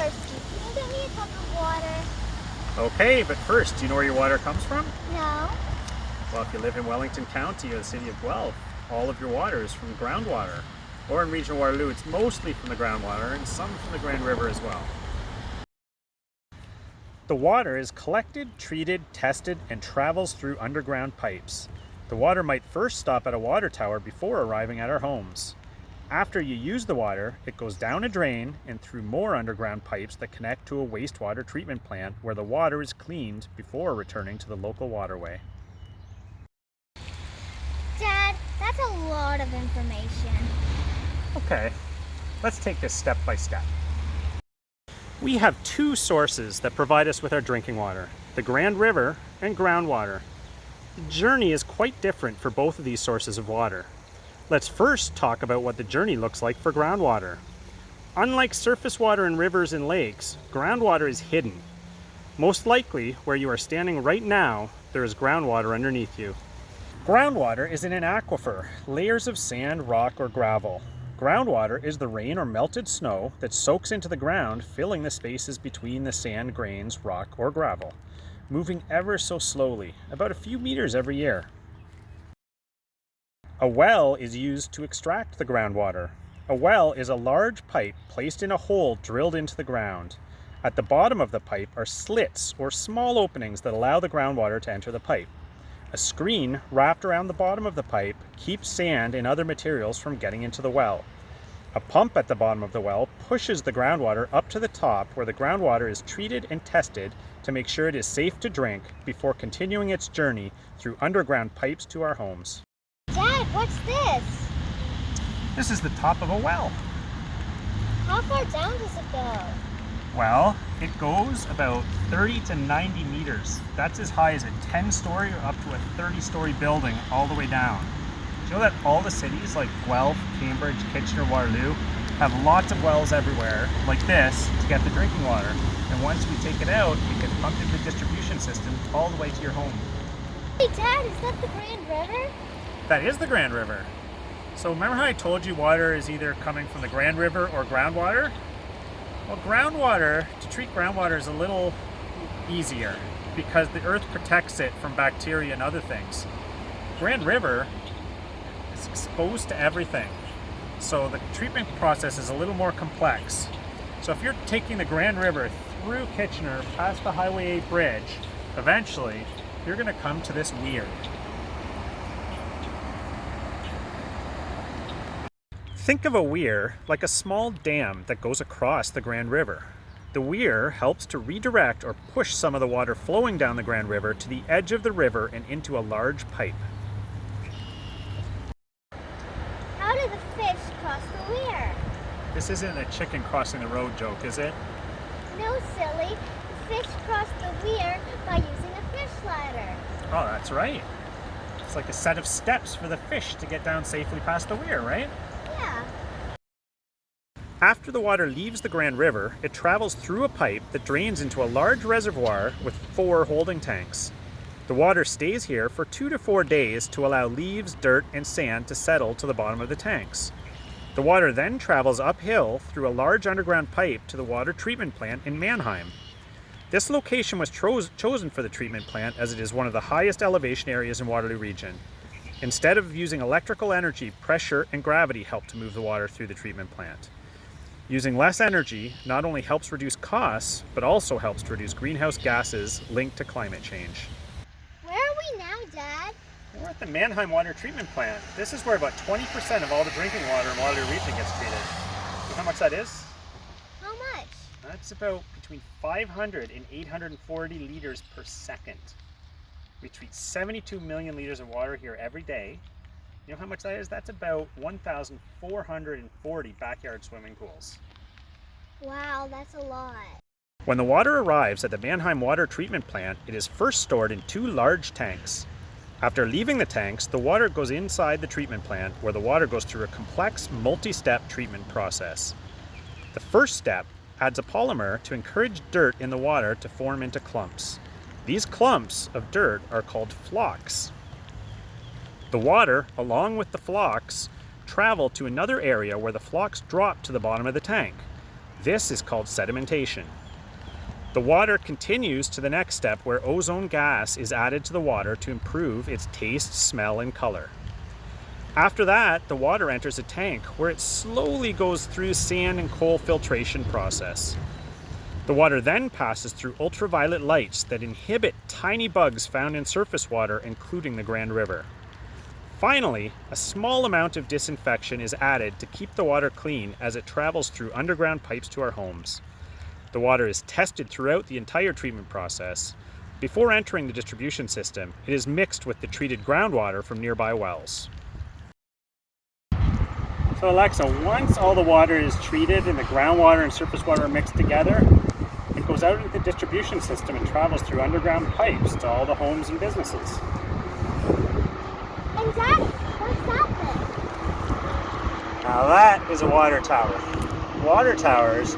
thirsty. Can you get me a cup of water? Okay, but first, do you know where your water comes from? No. Well, if you live in Wellington County or the city of Guelph, all of your water is from groundwater. Or in Regional Waterloo, it's mostly from the groundwater and some from the Grand River as well. The water is collected, treated, tested, and travels through underground pipes. The water might first stop at a water tower before arriving at our homes. After you use the water, it goes down a drain and through more underground pipes that connect to a wastewater treatment plant where the water is cleaned before returning to the local waterway. Dad, that's a lot of information. Okay, let's take this step by step. We have two sources that provide us with our drinking water, the Grand River and groundwater. The journey is quite different for both of these sources of water. Let's first talk about what the journey looks like for groundwater. Unlike surface water in rivers and lakes, groundwater is hidden. Most likely, where you are standing right now, there is groundwater underneath you. Groundwater is in an aquifer, layers of sand, rock, or gravel. Groundwater is the rain or melted snow that soaks into the ground, filling the spaces between the sand grains, rock, or gravel, moving ever so slowly, about a few meters every year. A well is used to extract the groundwater. A well is a large pipe placed in a hole drilled into the ground. At the bottom of the pipe are slits or small openings that allow the groundwater to enter the pipe. A screen wrapped around the bottom of the pipe keeps sand and other materials from getting into the well. A pump at the bottom of the well pushes the groundwater up to the top where the groundwater is treated and tested to make sure it is safe to drink before continuing its journey through underground pipes to our homes. Dad, what's this? This is the top of a well. How far down does it go? Well, it goes about 30 to 90 meters. That's as high as a 10-story or up to a 30-story building all the way down. Do you know that all the cities like Guelph, Cambridge, Kitchener, Waterloo have lots of wells everywhere like this to get the drinking water. And once we take it out, it gets pumped into the distribution system all the way to your home. Hey Dad, is that the Grand River? That is the Grand River. So remember how I told you water is either coming from the Grand River or groundwater? Well, groundwater, to treat groundwater is a little easier because the earth protects it from bacteria and other things. Grand River is exposed to everything. So the treatment process is a little more complex. So if you're taking the Grand River through Kitchener, past the Highway 8 bridge, eventually you're going to come to this weir. Think of a weir like a small dam that goes across the Grand River. The weir helps to redirect or push some of the water flowing down the Grand River to the edge of the river and into a large pipe. How do the fish cross the weir? This isn't a chicken crossing the road joke, is it? No, silly. The fish cross the weir by using a fish ladder. Oh, that's right. It's like a set of steps for the fish to get down safely past the weir, right? Yeah. After the water leaves the Grand River, it travels through a pipe that drains into a large reservoir with 4 holding tanks. The water stays here for 2 to 4 days to allow leaves, dirt, and sand to settle to the bottom of the tanks. The water then travels uphill through a large underground pipe to the water treatment plant in Mannheim. This location was chosen for the treatment plant as it is one of the highest elevation areas in Waterloo Region. Instead of using electrical energy, pressure and gravity help to move the water through the treatment plant. Using less energy not only helps reduce costs, but also helps to reduce greenhouse gases linked to climate change. Where are we now, Dad? We're at the Mannheim Water Treatment Plant. This is where about 20% of all the drinking water in Waterloo Region gets treated. You know how much that is? How much? That's about between 500 and 840 liters per second. We treat 72 million liters of water here every day. You know how much that is? That's about 1,440 backyard swimming pools. Wow, that's a lot. When the water arrives at the Mannheim Water Treatment Plant, it is first stored in 2 large tanks. After leaving the tanks, the water goes inside the treatment plant where the water goes through a complex multi-step treatment process. The first step adds a polymer to encourage dirt in the water to form into clumps. These clumps of dirt are called flocks. The water, along with the flocks, travel to another area where the flocks drop to the bottom of the tank. This is called sedimentation. The water continues to the next step where ozone gas is added to the water to improve its taste, smell, and color. After that, the water enters a tank where it slowly goes through sand and coal filtration process. The water then passes through ultraviolet lights that inhibit tiny bugs found in surface water, including the Grand River. Finally, a small amount of disinfection is added to keep the water clean as it travels through underground pipes to our homes. The water is tested throughout the entire treatment process. Before entering the distribution system, it is mixed with the treated groundwater from nearby wells. So Alexa, once all the water is treated and the groundwater and surface water are mixed together, it goes out into the distribution system and travels through underground pipes to all the homes and businesses. And Daddy, what's that thing? Now that is a water tower. Water towers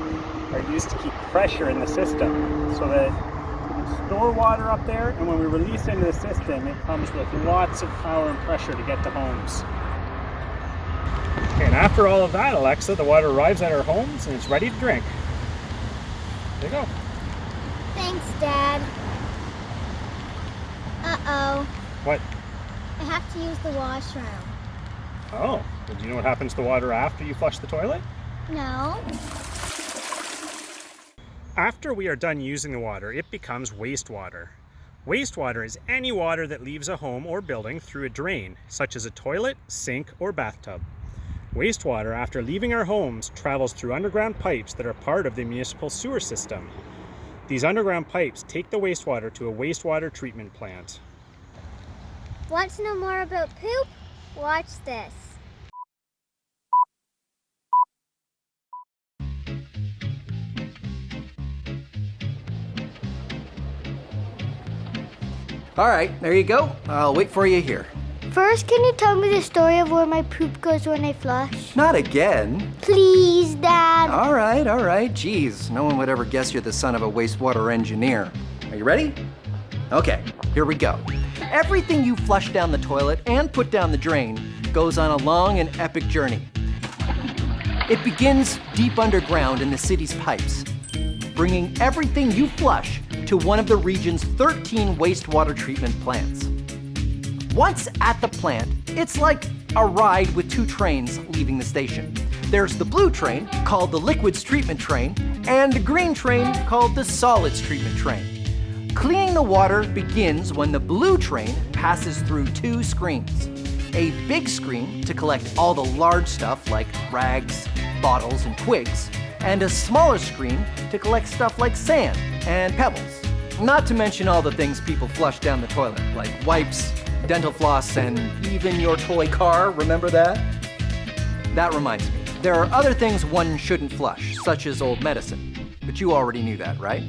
are used to keep pressure in the system so that we can store water up there, and when we release it into the system, it comes with lots of power and pressure to get to homes. Okay, and after all of that, Alexa, the water arrives at our homes and it's ready to drink. There you go. Thanks, Dad. Uh-oh. What? I have to use the washroom. Oh, well, do you know what happens to the water after you flush the toilet? No. After we are done using the water, it becomes wastewater. Wastewater is any water that leaves a home or building through a drain, such as a toilet, sink, or bathtub. Wastewater, after leaving our homes, travels through underground pipes that are part of the municipal sewer system. These underground pipes take the wastewater to a wastewater treatment plant. Want to know more about poop? Watch this. All right, there you go. I'll wait for you here. First, can you tell me the story of where my poop goes when I flush? Not again. Please, Dad. All right. Geez, no one would ever guess you're the son of a wastewater engineer. Are you ready? Okay, here we go. Everything you flush down the toilet and put down the drain goes on a long and epic journey. It begins deep underground in the city's pipes, bringing everything you flush to one of the region's 13 wastewater treatment plants. Once at the plant, it's like a ride with two trains leaving the station. There's the blue train, called the liquids treatment train, and the green train, called the solids treatment train. Cleaning the water begins when the blue train passes through two screens. A big screen to collect all the large stuff like rags, bottles, and twigs, and a smaller screen to collect stuff like sand and pebbles. Not to mention all the things people flush down the toilet, like wipes, dental floss, and even your toy car, remember that? That reminds me, there are other things one shouldn't flush, such as old medicine. But you already knew that, right?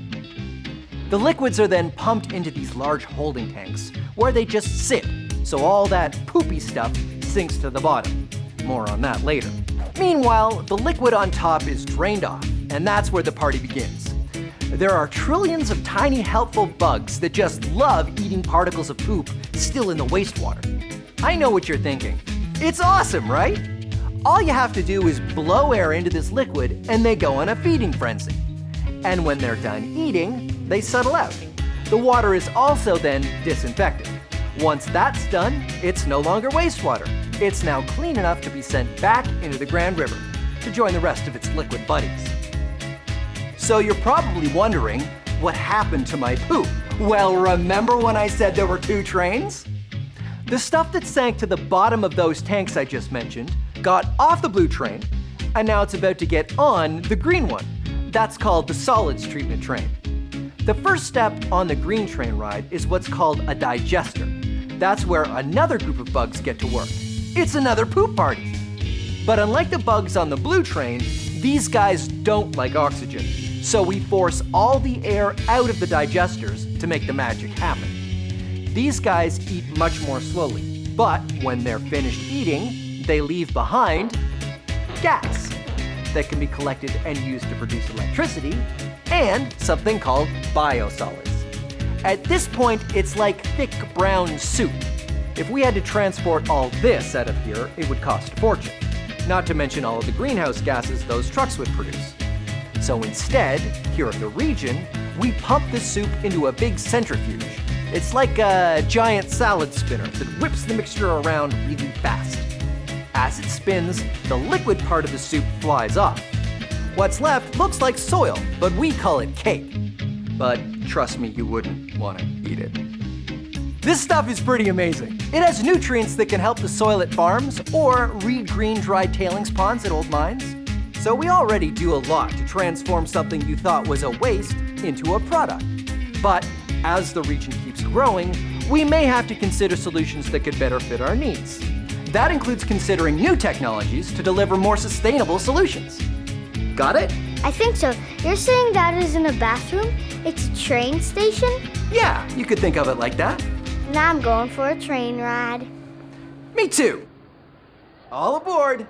The liquids are then pumped into these large holding tanks, where they just sit, so all that poopy stuff sinks to the bottom. More on that later. Meanwhile, the liquid on top is drained off, and that's where the party begins. There are trillions of tiny helpful bugs that just love eating particles of poop still in the wastewater. I know what you're thinking. It's awesome, right? All you have to do is blow air into this liquid and they go on a feeding frenzy. And when they're done eating, they settle out. The water is also then disinfected. Once that's done, it's no longer wastewater. It's now clean enough to be sent back into the Grand River to join the rest of its liquid buddies. So you're probably wondering, what happened to my poop? Well, remember when I said there were two trains? The stuff that sank to the bottom of those tanks I just mentioned got off the blue train, and now it's about to get on the green one. That's called the solids treatment train. The first step on the green train ride is what's called a digester. That's where another group of bugs get to work. It's another poop party. But unlike the bugs on the blue train, these guys don't like oxygen. So we force all the air out of the digesters to make the magic happen. These guys eat much more slowly, but when they're finished eating, they leave behind gas that can be collected and used to produce electricity, and something called biosolids. At this point, it's like thick brown soup. If we had to transport all this out of here, it would cost a fortune. Not to mention all of the greenhouse gases those trucks would produce. So instead, here at the region, we pump the soup into a big centrifuge. It's like a giant salad spinner that whips the mixture around really fast. As it spins, the liquid part of the soup flies off. What's left looks like soil, but we call it cake. But trust me, you wouldn't want to eat it. This stuff is pretty amazing. It has nutrients that can help the soil at farms or re-green dry tailings ponds at old mines. So we already do a lot to transform something you thought was a waste into a product. But as the region keeps growing, we may have to consider solutions that could better fit our needs. That includes considering new technologies to deliver more sustainable solutions. Got it? I think so. You're saying that isn't a bathroom? It's a train station? Yeah, you could think of it like that. Now I'm going for a train ride. Me too. All aboard.